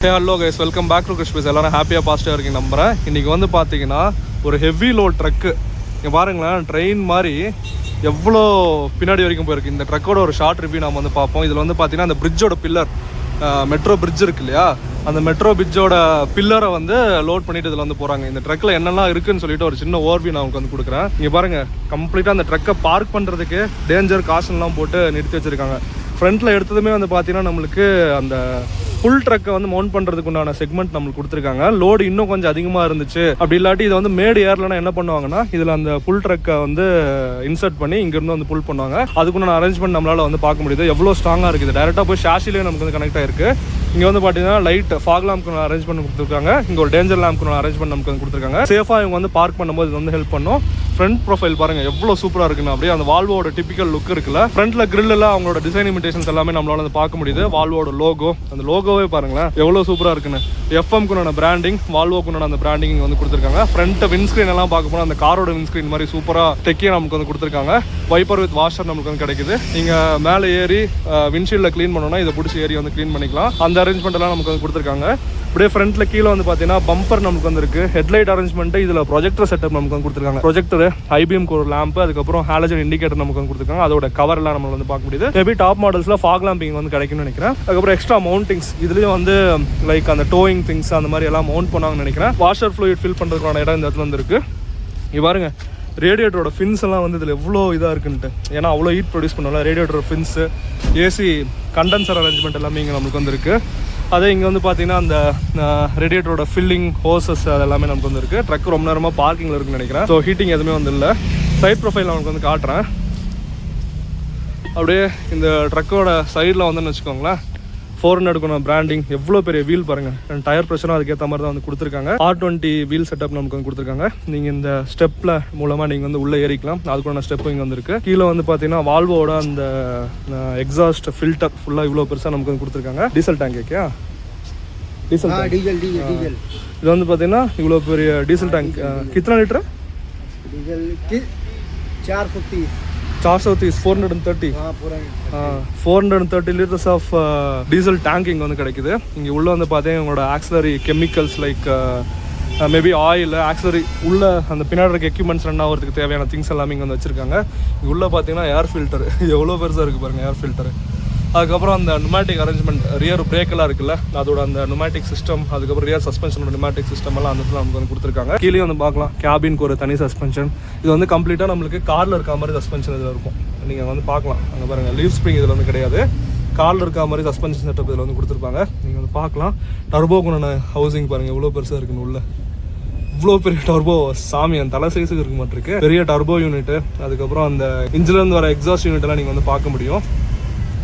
Hello guys, welcome back to Crispies. எல்லாரும் ஹாப்பியாக பாசிட்டிவாக இருக்கீங்க நம்புறேன். இன்றைக்கி வந்து பார்த்தீங்கன்னா ஒரு ஹெவி லோட் ட்ரக்கு. இங்கே பாருங்களேன், ட்ரெயின் மாதிரி எவ்வளோ பின்னாடி வரைக்கும் போயிருக்கு. இந்த ட்ரக்கோட ஒரு ஷார்ட் ரிவ்யூ நம்ம வந்து பார்ப்போம். இதில் வந்து பார்த்தீங்கன்னா அந்த பிரிட்ஜோட பில்லர், மெட்ரோ பிரிட்ஜ் இருக்கு இல்லையா, அந்த மெட்ரோ பிரிட்ஜோட பில்லரை வந்து லோட் பண்ணிட்டு இதில் வந்து போகிறாங்க. இந்த ட்ரக்கில் என்னெல்லாம் இருக்குன்னு சொல்லிட்டு ஒரு சின்ன ஓவர்வியூ நான் உங்களுக்கு வந்து கொடுக்குறேன். இங்கே பாருங்கள், கம்ப்ளீட்டாக அந்த ட்ரக்கை பார்க் பண்ணுறதுக்கு டேஞ்சர் காஷன்லாம் போட்டு நிறுத்தி வச்சுருக்காங்க. ஃப்ரண்ட்டில் எடுத்ததுமே வந்து பார்த்தீங்கன்னா நம்மளுக்கு அந்த ஃபுல் ட்ரக்கை வந்து மவுண்ட் பண்ணுறதுக்கு உண்டான செக்மெண்ட் நம்மளுக்கு கொடுத்துருக்காங்க. லோடு இன்னும் கொஞ்சம் அதிகமாக இருந்துச்சு அப்படி இல்லாட்டி இதை வந்து மேடு ஏர்லனா என்ன பண்ணுவாங்கன்னா, இதில் அந்த ஃபுல் ட்ரக்கை வந்து இன்சர்ட் பண்ணி இங்கேருந்து வந்து புல் பண்ணுவாங்க. அதுக்குண்டான அரேஞ்ச்மெண்ட் நம்மளால் வந்து பார்க்க முடியுது. எவ்வளோ ஸ்ட்ராங்காக இருக்குது. டேரெக்டாக போய் ஷாஷிலே நமக்கு வந்து கனெக்ட் ஆயிருக்கு. இங்கே வந்து பார்த்தீங்கன்னா லைட் ஃபாக் லேம்ப்க்கு அரேஞ்ச்மெண்ட் கொடுத்துருக்காங்க. இங்கே ஒரு டேஞ்சர் லேம்ப்க்கு அரேஞ்ச்மெண்ட் நமக்கு வந்து கொடுத்துருக்காங்க. சேஃபாக இவங்க வந்து பார்க் பண்ணும்போது இது வந்து ஹெல்ப் பண்ணும். ஃப்ரண்ட் ப்ரொஃபைல் பாருங்கள் எவ்வளோ சூப்பராக இருக்குன்னு. அப்படியே அந்த வால்வோட டிபிக்கல் லுக் இருக்குல்ல. ஃப்ரண்ட்டில் கிரில்லில் அவங்களோட டிசைன் இமிடேஷன்ஸ் எல்லாமே நம்மளால வந்து பார்க்க முடியுது. வால்வோட லோகோ, அந்த லோகோவே பாருங்களேன் எவ்வளோ சூப்பராக இருக்குன்னு. எஃப்எம்க்குண்டான பிராண்டிங், வால்வோக்குண்டான அந்த பிராண்டிங் வந்து கொடுத்துருக்காங்க. ஃப்ரண்ட் விண்ட்ஸ்க்ரீன் எல்லாம் பார்க்க போனால் அந்த காரோட விண்ட்ஸ்க்ரீன் மாதிரி சூப்பராக டெக்கியாக நமக்கு வந்து கொடுத்துருக்காங்க. வைப்பர் வித் வாஷர் நமக்கு வந்து கிடைக்குது. நீங்கள் மேலே ஏறி விண்ட்ஷீல்டில் க்ளீன் பண்ணோன்னா இதை பிடிச்சி ஏறி வந்து க்ளீன் பண்ணிக்கலாம். அந்த அரேஞ்ச்மெண்ட் எல்லாம் நமக்கு வந்து கொடுத்துருக்காங்க. அப்படியே ஃப்ரண்ட்ல கீழே வந்து பார்த்தீங்கன்னா பம்பர் நமக்கு வந்துருக்கு. ஹெட்லைட் அரேஞ்ச்மெண்ட், இதில் ப்ரொஜெக்டர் செட்டப் நமக்கு வந்து கொடுத்துருக்காங்க. ப்ரொஜெக்டர், ஐபிஎம் ஒரு லேம்ப், அதுக்கப்புறம் ஹாலஜன் இண்டிகேட்டர் நமக்கு வந்து கொடுத்துருக்காங்க. அதோட கவர் எல்லாம் நம்ம வந்து பார்க்க முடியுது. மேபி டாப் மாடல்ஸ்ல ஃபாக் லாம்பிங் வந்து கிடைக்கும்னு நினைக்கிறேன். அதுக்கப்புறம் எக்ஸ்ட்ரா மவுண்டிங்ஸ், இதுலயும் வந்து லைக் அந்த டோயிங் திங்ஸ் அந்த மாதிரி எல்லாம் மவுண்ட் பண்ணாங்கன்னு நினைக்கிறேன். வாஷர் ஃப்ளூயிட் ஃபில் பண்ணுறதுக்கான இடம் இந்த இடத்துல வந்து இருக்கு. இங்கே பாருங்க, ரேடியேட்டரோட ஃபின்ஸ் எல்லாம் வந்து இதில் எவ்வளோ இதாக இருக்குன்ட்டு. ஏன்னா அவ்வளோ ஹீட் ப்ரொடியூஸ் பண்ணல. ரேடியேட்டரோட ஃபின்ஸு, ஏசி கண்டென்சர் அரேஞ்ச்மெண்ட் எல்லாமே இங்கே நமக்கு வந்து இருக்கு. அதே இங்கே வந்து பார்த்தீங்கன்னா அந்த ரேடியேட்டரோட ஃபில்லிங் ஹோசஸ் அதெல்லாமே நமக்கு வந்து இருக்குது. ட்ரக் ரொம்ப நேரமாக பார்க்கிங்கில் இருக்குன்னு நினைக்கிறேன். ஸோ ஹீட்டிங் எதுவுமே வந்து இல்லை. சைட் ப்ரொஃபைல் நமக்கு வந்து காட்டுறேன். அப்படியே இந்த ட்ரக்கோட சைடில் வந்துன்னு வச்சுக்கோங்களேன், 400 பிராண்டிங், எவ்வளோ பெரிய வீல் பாருங்கள். டயர் ப்ரெஷரும் அதுக்கேற்ற மாதிரி தான் வந்து கொடுத்துருக்காங்க. R20 வீல் செட்டப் நமக்கு வந்து கொடுத்துருக்காங்க. நீங்கள் இந்த ஸ்டெப்பில் மூலமாக நீங்கள் வந்து உள்ளே ஏறிக்கலாம். அதுக்குள்ள ஸ்டெப்பு இங்கே வந்துருக்கு. கீழே வந்து பார்த்தீங்கன்னா வால்வோட அந்த எக்ஸாஸ்ட் ஃபில்டர் ஃபுல்லாக இவ்வளோ பெருசாக நமக்கு வந்து கொடுத்துருக்காங்க. டீசல் டேங்க் ஓகே, டீசல் இது வந்து பார்த்தீங்கன்னா இவ்வளோ பெரிய டீசல் டேங்க். கித்தனை litre? 430 430 liters of diesel tank இங்கே வந்து கிடைக்குது. இங்கே உள்ளே வந்து பார்த்தீங்கன்னா உங்களோட auxiliary chemicals like maybe oil, auxiliary உள்ள அந்த பின்னாடி இருக்க எக்யூப்மெண்ட்ஸ் ரன் ஆகிறதுக்கு தேவையான திங்ஸ் எல்லாமே இங்கே வந்து வச்சுருக்காங்க. இங்கே உள்ளே பார்த்தீங்கன்னா ஏர் ஃபில்டர் எவ்வளோ பெருசாக இருக்குது பாருங்கள், ஏர் ஃபில்டர். அதுக்கப்புறம் அந்த நுமேட்டிக் அரேஞ்ச்மெண்ட், ரியர் பிரேக்கெல்லாம் இருக்குல்ல, அதோட அந்த நுமேட்டிக் சிஸ்டம், அதுக்கப்புறம் ரியர் சஸ்பென்ஷனோட நுமேட்டிக் சிஸ்டம் எல்லாம் அந்த நமக்கு வந்து கொடுத்துருக்காங்க. கீழே வந்து பார்க்கலாம், கேபினுக்கு ஒரு தனி சஸ்பென்ஷன். இது வந்து கம்ப்ளீட்டாக நம்மளுக்கு காரில் இருக்க மாதிரி சஸ்பென்ஷன் இதில் இருக்கும். நீங்கள் வந்து பார்க்கலாம், அங்கே பாருங்கள், லீவ் ஸ்ப்ரிங் இதில் வந்து கிடையாது. காரில் இருக்க மாதிரி சஸ்பென்ஷன் செட்டப் இதில் வந்து கொடுத்துருப்பாங்க. நீங்கள் வந்து பார்க்கலாம். டர்போக்குன்னு ஹவுசிங் பாருங்கள் எவ்வளோ பெருசாக இருக்குன்னு. உள்ள இவ்வளோ பெரிய டர்போ, சாமி அந்த தலை சைஸுக்கு இருக்க மாட்டிருக்கு. பெரிய டர்போ யூனிட்டு, அதுக்கப்புறம் அந்த இன்ஜின்லேருந்து வர எக்ஸாஸ்ட் யூனிட் எல்லாம் நீங்கள் வந்து பார்க்க முடியும்.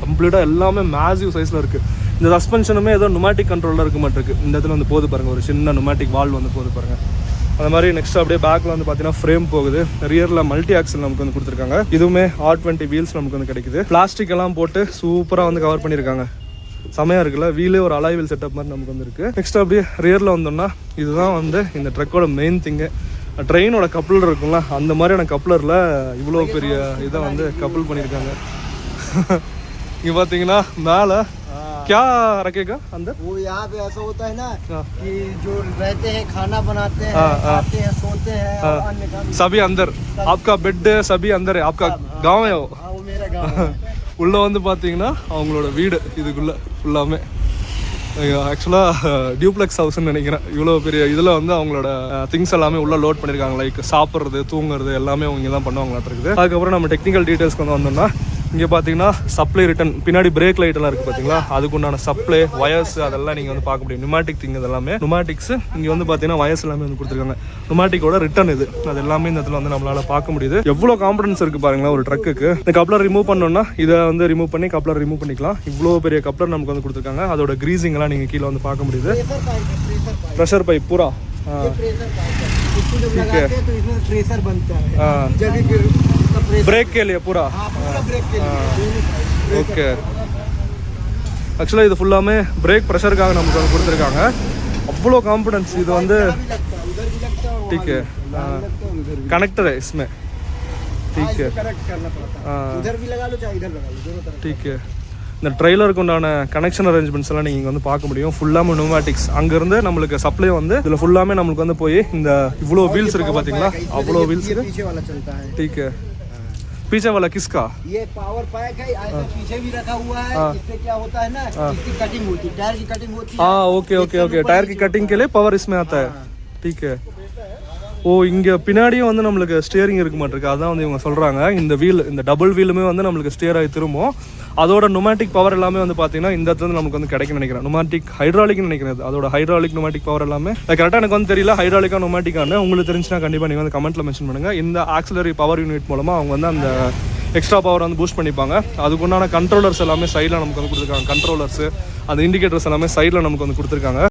கம்ப்ளீட்டாக எல்லாமே மேசிவ் சைஸில் இருக்குது. இந்த சஸ்பென்ஷனுமே ஏதோ நுமேட்டிக் கண்ட்ரோலில் இருக்க மாட்டிருக்கு. இந்த இடத்துல வந்து போது பாருங்கள், ஒரு சின்ன நுமேட்டிக் வால்வ் வந்து போது பாருங்கள். அந்த மாதிரி நெக்ஸ்ட் அப்படியே பேக்கில் வந்து பார்த்தீங்கன்னா ஃப்ரேம் போகுது. ரியரில் மல்டி ஆக்சல் நமக்கு வந்து கொடுத்துருக்காங்க. இதுவுமே R20 வீல்ஸ் நமக்கு வந்து கிடைக்குது. பிளாஸ்டிக் எல்லாம் போட்டு சூப்பராக வந்து கவர் பண்ணியிருக்காங்க. செமையாக இருக்குல்ல. வீலே ஒரு அலாய் வீல் செட்டப் மாதிரி நமக்கு வந்து இருக்குது. நெக்ஸ்ட் அப்படியே ரியரில் வந்தோம்னா இதுதான் வந்து இந்த ட்ரக்கோட மெயின் திங்கு. ட்ரெயினோட கப்ளர் இருக்குங்களா, அந்த மாதிரியான கப்ளரில் இவ்வளோ பெரிய இதை வந்து கப்புள் பண்ணியிருக்காங்க. ये பார்த்தீங்கன்னா மேல क्या रखेगा अंदर? वो यहाँ पे ऐसा होता है ना कि जो रहते हैं, खाना बनाते हैं, खाते हैं, सोते हैं, और अन्य काम सभी अंदर. आपका बेड सभी अंदर है. आपका गांव है वो? हाँ, वो मेरा गांव है. உள்ள வந்து பார்த்தீங்கன்னா அவங்களோட வீடு இதுக்குள்ள ஃபுல்லாமே. ஆக்சுவலாக டியூப்ளெக்ஸ் ஹவுஸ்ன்னு நினைக்கிறேன். இவ்வளோ பெரிய இதில் வந்து அவங்களோட திங்ஸ் எல்லாமே உள்ளே லோட் பண்ணியிருக்காங்க. லைக் சாப்பிட்றது, தூங்குறது எல்லாமே அவங்க தான் பண்ணுவாங்களாட்டு இருக்குது. அதுக்கப்புறம் நம்ம டெக்னிக்கல் டீட்டெயில்ஸ்க்கு வந்து வந்தோம்னா, இங்கே பார்த்தீங்கன்னா சப்ளை ரிட்டன், பின்னாடி பிரேக் லைட்டெல்லாம் இருக்குது பார்த்தீங்களா, அதுக்குண்டான சப்ளை வயர்ஸ் அதெல்லாம் நீங்கள் வந்து பார்க்க முடியும். நுமேட்டிக் திங் இதெல்லாமே நுமேட்டிக்ஸ். இங்கே வந்து பார்த்தீங்கன்னா வயர்ஸ் எல்லாமே வந்து கொடுத்துருக்காங்க. நுமேட்டிக்கோட ரிட்டன் இது, அது எல்லாமே இந்த இடத்துல வந்து நம்மளால் பார்க்க முடியுது. எவ்வளோ காம்பனன்ஸ் இருக்குது பாருங்களா ஒரு ட்ரக்குக்கு. இந்த கப்ளர் ரிமூவ் பண்ணோம்னா இதை வந்து ரிமூவ் பண்ணி கப்ளர் ரிமூவ் பண்ணிக்கலாம். இவ்வளோ பெரிய கப்ளர் நமக்கு வந்து கொடுத்துருக்காங்க. அதோட கிரீசிங் எல்லாம் நீங்கள் கீழே வந்து பார்க்க முடியுது. ப்ரெஷர் பைப் பூரா ब्रेक के लिए पूरा. ஓகே, ஆக்சுவலாக இது ஃபுல்லாமே பிரேக் ப்ரெஷருக்காக நமக்கு வந்து கொடுத்துருக்காங்க. அவ்வளோ காம்பனன்ஸ். இது வந்து ठीक है, कनेक्टर है इसमें. ठीक है, इधर भी लगा लो चाहे इधर लगा लो, दोनों तरफ. ठीक है. இந்த ட்ரெய்லருக்கு உண்டான கனெக்ஷன் அரேஞ்ச்மெண்ட்ஸ் எல்லாம் நீங்கள் இங்கே வந்து பார்க்க முடியும். ஃபுல்லாமே நியூமேட்டிக்ஸ். அங்கேருந்து நம்மளுக்கு சப்ளை வந்து இதில் ஃபுல்லாமே நம்மளுக்கு வந்து போய் இந்த இவ்வளோ வீல்ஸ் இருக்குது பார்த்தீங்களா, அவ்வளோ வீல்ஸ். पीछे वाला चलता है। ठीक है, पीछे वाला किसका? ये पावर पैक है, ऐसे पीछे भी रखा हुआ है। इससे क्या होता है ना, इसकी कटिंग होती है, टायर की कटिंग होती है। हाँ ओके ओके ओके, टायर की कटिंग के लिए पावर इसमें आता है। ठीक है. ஓ, இங்கே பின்னாடியும் வந்து நம்மளுக்கு ஸ்டியரிங் இருக்க மாட்டிருக்கு. அதான் வந்து இவங்க சொல்கிறாங்க இந்த வீல், இந்த டபுள் வீலுமே வந்து நம்மளுக்கு ஸ்டியர் ஆகி திரும்பும். அதோட நொமேட்டிக் பவர் எல்லாமே வந்து பார்த்தீங்கன்னா இந்த இடத்துல வந்து நமக்கு வந்து கிடைக்கும்னு நினைக்கிறேன். நொமேட்டிக் ஹைட்ராலிக்னு நினைக்கிறது. அதோட ஹைட்ராலிக் நொமேட்டிக் பவர் எல்லாமே கரெக்டாக எனக்கு வந்து தெரியல, ஹைட்ராலிக்கா நொமேட்டிக்கானு. உங்களுக்கு தெரிஞ்சுன்னா கண்டிப்பாக நீங்கள் வந்து கமெண்ட்டில் மென்ஷன் பண்ணுங்கள். இந்த ஆக்சிலரி பவர் யூனிட் மூலமாக அவங்க வந்து அந்த எக்ஸ்ட்ரா பவர் வந்து பூஸ்ட் பண்ணிப்பாங்க. அதுக்குண்டான கண்ட்ரோலர்ஸ் எல்லாமே சைடில் நமக்கு வந்து கொடுத்துருக்காங்க. கண்ட்ரோலர்ஸ், அந்த இண்டிகேட்டர்ஸ் எல்லாமே சைடில் நமக்கு வந்து கொடுத்துருக்காங்க.